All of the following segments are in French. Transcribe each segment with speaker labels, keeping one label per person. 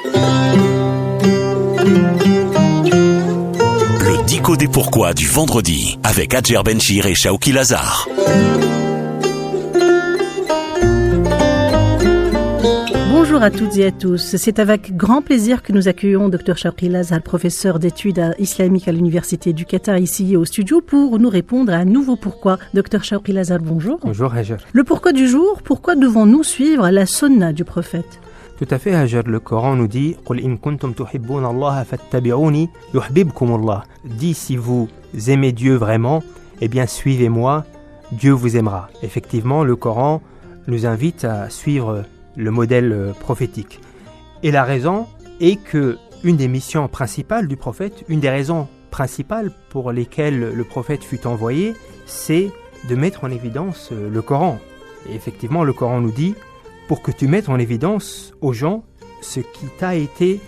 Speaker 1: Le dico des pourquoi du vendredi avec Adjer Benchir et Shawki Lazar.
Speaker 2: Bonjour à toutes et à tous. C'est avec grand plaisir que nous accueillons Dr Shawki Lazar, professeur d'études islamiques à l'Université du Qatar, ici au studio, pour nous répondre à un nouveau pourquoi. Dr Shawki Lazar, bonjour.
Speaker 3: Bonjour Hajar.
Speaker 2: Le pourquoi du jour, pourquoi devons-nous suivre la sunna du prophète?
Speaker 3: Tout à fait Hajar, le Coran nous dit « Qul in kuntum tuhibbuna Allah fattabi'uni yuhbibkum Allah » Dis si vous aimez Dieu vraiment, eh bien suivez-moi, Dieu vous aimera. Effectivement, le Coran nous invite à suivre le modèle prophétique. Et la raison est que une des missions principales du prophète, une des raisons principales pour lesquelles le prophète fut envoyé, c'est de mettre en évidence le Coran. Et effectivement, le Coran nous dit pour que tu mettes en évidence aux gens ce qui t'a été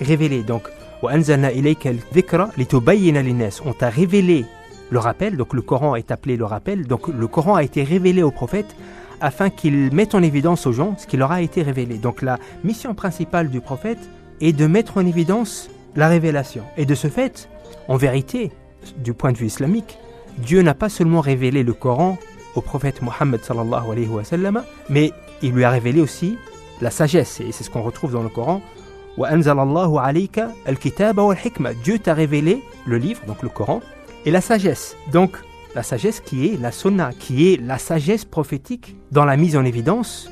Speaker 3: révélé. Donc, وَأَنزَلْنَا إِلَيْكَ الذِّكْرَ لِتُبَيِّنَ لِلنَّاسِ. On t'a révélé le rappel, donc le Coran est appelé le rappel. Donc le Coran a été révélé au prophète afin qu'il mette en évidence aux gens ce qui leur a été révélé. Donc la mission principale du prophète est de mettre en évidence la révélation. Et de ce fait, en vérité, du point de vue islamique, Dieu n'a pas seulement révélé le Coran au prophète Mohammed sallallahu alayhi wa sallam, mais il lui a révélé aussi la sagesse. Et c'est ce qu'on retrouve dans le Coran. وَأَنزَلَ اللَّهُ عَلَيْكَ الْكِتَابَ وَالْحِكْمَةَ. Dieu t'a révélé le livre, donc le Coran, et la sagesse. Donc, la sagesse qui est la sunna, qui est la sagesse prophétique dans la mise en évidence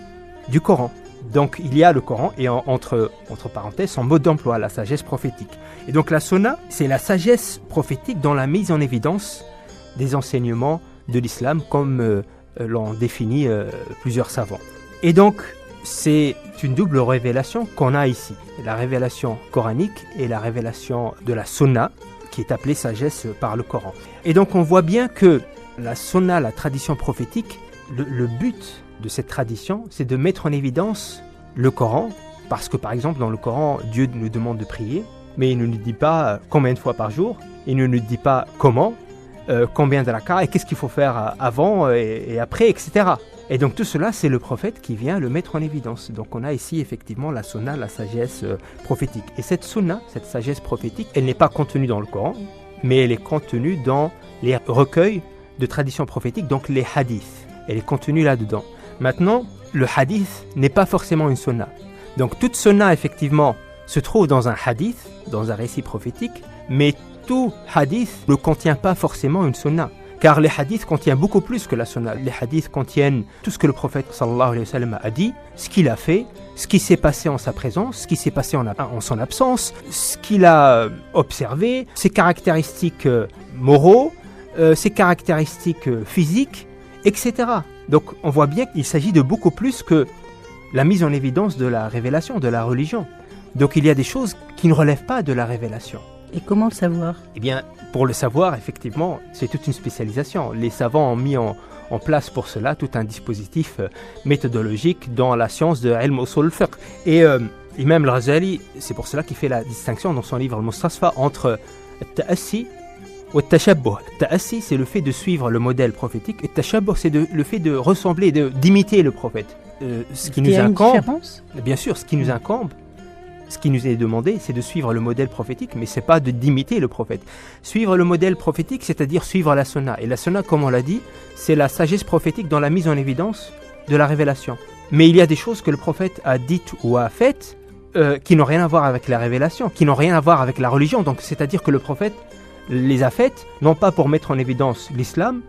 Speaker 3: du Coran. Donc il y a le Coran et entre parenthèses son mode d'emploi, la sagesse prophétique. Et donc la sunna, c'est la sagesse prophétique dans la mise en évidence des enseignements de l'islam comme l'ont défini plusieurs savants. Et donc c'est une double révélation qu'on a ici, la révélation coranique et la révélation de la sunna, qui est appelée sagesse par le Coran. Et donc on voit bien que la sunna, la tradition prophétique, le but de cette tradition, c'est de mettre en évidence le Coran, parce que par exemple dans le Coran, Dieu nous demande de prier, mais il ne nous dit pas combien de fois par jour, il ne nous dit pas comment, combien de rak'a et qu'est-ce qu'il faut faire avant et après, etc. Et donc tout cela, c'est le prophète qui vient le mettre en évidence. Donc on a ici effectivement la sunna, la sagesse prophétique. Et cette sunna, cette sagesse prophétique, elle n'est pas contenue dans le Coran, mais elle est contenue dans les recueils de traditions prophétiques, donc les hadiths. Elle est contenue là-dedans. Maintenant, le hadith n'est pas forcément une sunna. Donc toute sunna, effectivement, se trouve dans un hadith, dans un récit prophétique, mais tout hadith ne contient pas forcément une sunna. Car les hadiths contiennent beaucoup plus que la sunna. Les hadiths contiennent tout ce que le prophète sallallahu alayhi wa sallam a dit, ce qu'il a fait, ce qui s'est passé en sa présence, ce qui s'est passé en son absence, ce qu'il a observé, ses caractéristiques moraux, ses caractéristiques physiques, etc. Donc on voit bien qu'il s'agit de beaucoup plus que la mise en évidence de la révélation, de la religion. Donc il y a des choses qui ne relèvent pas de la révélation.
Speaker 2: Et comment le savoir?
Speaker 3: Eh bien, pour le savoir, effectivement, c'est toute une spécialisation. Les savants ont mis en place pour cela tout un dispositif méthodologique dans la science de Ilm Usul al-Fiqh. Et Imam al-Ghazali, c'est pour cela qu'il fait la distinction dans son livre Al-Mustasfa entre Ta'assi et Tashabbuh. Ta'assi, c'est le fait de suivre le modèle prophétique, et Tashabbuh, c'est le fait de ressembler, d'imiter le prophète. Ce qui nous incombe, une différence ? Bien sûr, ce qui nous incombe, ce qui nous est demandé, c'est de suivre le modèle prophétique, mais ce n'est pas d'imiter le prophète. Suivre le modèle prophétique, c'est-à-dire suivre la sunna. Et la sunna, comme on l'a dit, c'est la sagesse prophétique dans la mise en évidence de la révélation. Mais il y a des choses que le prophète a dites ou a faites qui n'ont rien à voir avec la révélation, qui n'ont rien à voir avec la religion. Donc, c'est-à-dire que le prophète les a faites, non pas pour mettre en évidence l'islam,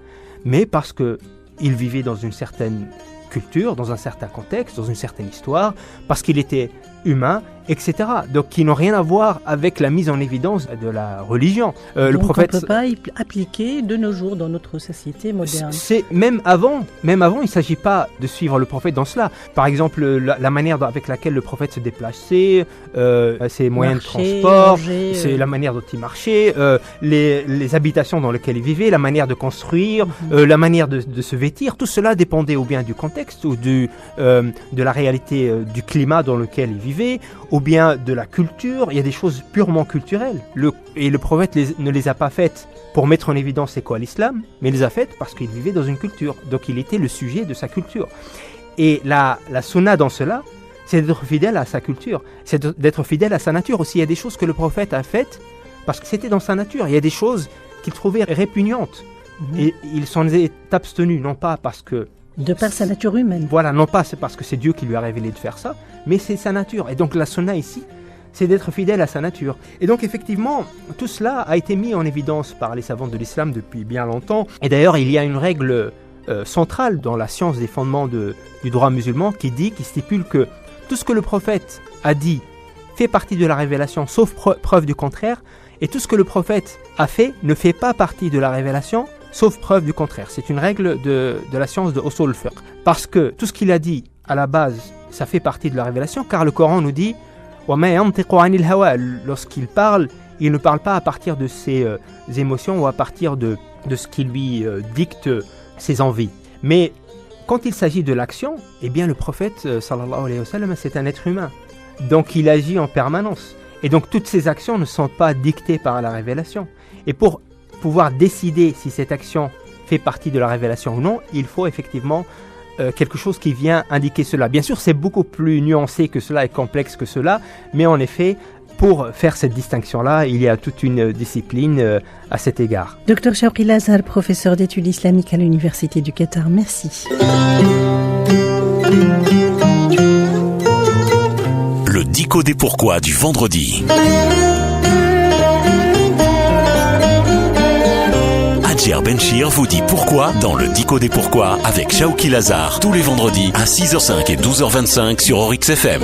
Speaker 3: mais parce qu'il vivait dans une certaine culture, dans un certain contexte, dans une certaine histoire, parce qu'il était humain, etc. Donc qui n'ont rien à voir avec la mise en évidence de la religion.
Speaker 2: Le prophète, on ne peut pas appliquer de nos jours dans notre société moderne.
Speaker 3: C'est même avant, il ne s'agit pas de suivre le prophète dans cela. Par exemple, la manière avec laquelle le prophète se déplaçait, ses moyens de transport, c'est la manière dont il marchait, les habitations dans lesquelles il vivait, la manière de construire, la manière de se vêtir. Tout cela dépendait ou bien du contexte ou de la réalité du climat dans lequel il vivait, ou bien de la culture. Il y a des choses purement culturelles. Et le prophète ne les a pas faites pour mettre en évidence c'est quoi l'islam, mais il les a faites parce qu'il vivait dans une culture. Donc il était le sujet de sa culture. Et la sunna dans cela, c'est d'être fidèle à sa culture, c'est d'être fidèle à sa nature aussi. Il y a des choses que le prophète a faites parce que c'était dans sa nature. Il y a des choses qu'il trouvait répugnantes et il s'en est abstenu, non pas parce que...
Speaker 2: De par sa nature humaine.
Speaker 3: Voilà, non pas c'est parce que c'est Dieu qui lui a révélé de faire ça, mais c'est sa nature. Et donc la sunna ici, c'est d'être fidèle à sa nature. Et donc effectivement, tout cela a été mis en évidence par les savants de l'islam depuis bien longtemps. Et d'ailleurs, il y a une règle centrale dans la science des fondements du droit musulman qui stipule que tout ce que le prophète a dit fait partie de la révélation, sauf preuve du contraire, et tout ce que le prophète a fait ne fait pas partie de la révélation, sauf preuve du contraire. C'est une règle de la science de Usul al-Fiqh. Parce que tout ce qu'il a dit, à la base, ça fait partie de la révélation, car le Coran nous dit « وَمَا يَنْطِقُ عَنِ الْهَوَى » Lorsqu'il parle, il ne parle pas à partir de ses émotions ou à partir de ce qui lui dicte ses envies. Mais quand il s'agit de l'action, eh bien le prophète, sallallahu alayhi wa sallam, c'est un être humain. Donc il agit en permanence. Et donc toutes ces actions ne sont pas dictées par la révélation. Et pour pouvoir décider si cette action fait partie de la révélation ou non, il faut effectivement quelque chose qui vient indiquer cela. Bien sûr, c'est beaucoup plus nuancé que cela et complexe que cela, mais en effet, pour faire cette distinction-là, il y a toute une discipline à cet égard.
Speaker 2: Dr Chawki Lazar, professeur d'études islamiques à l'Université du Qatar, merci.
Speaker 1: Le Dico des pourquoi du vendredi. Adjer Benchir vous dit pourquoi dans le Dico des pourquoi avec Chawki Lazar tous les vendredis à 6h05 et 12h25 sur Oryx FM.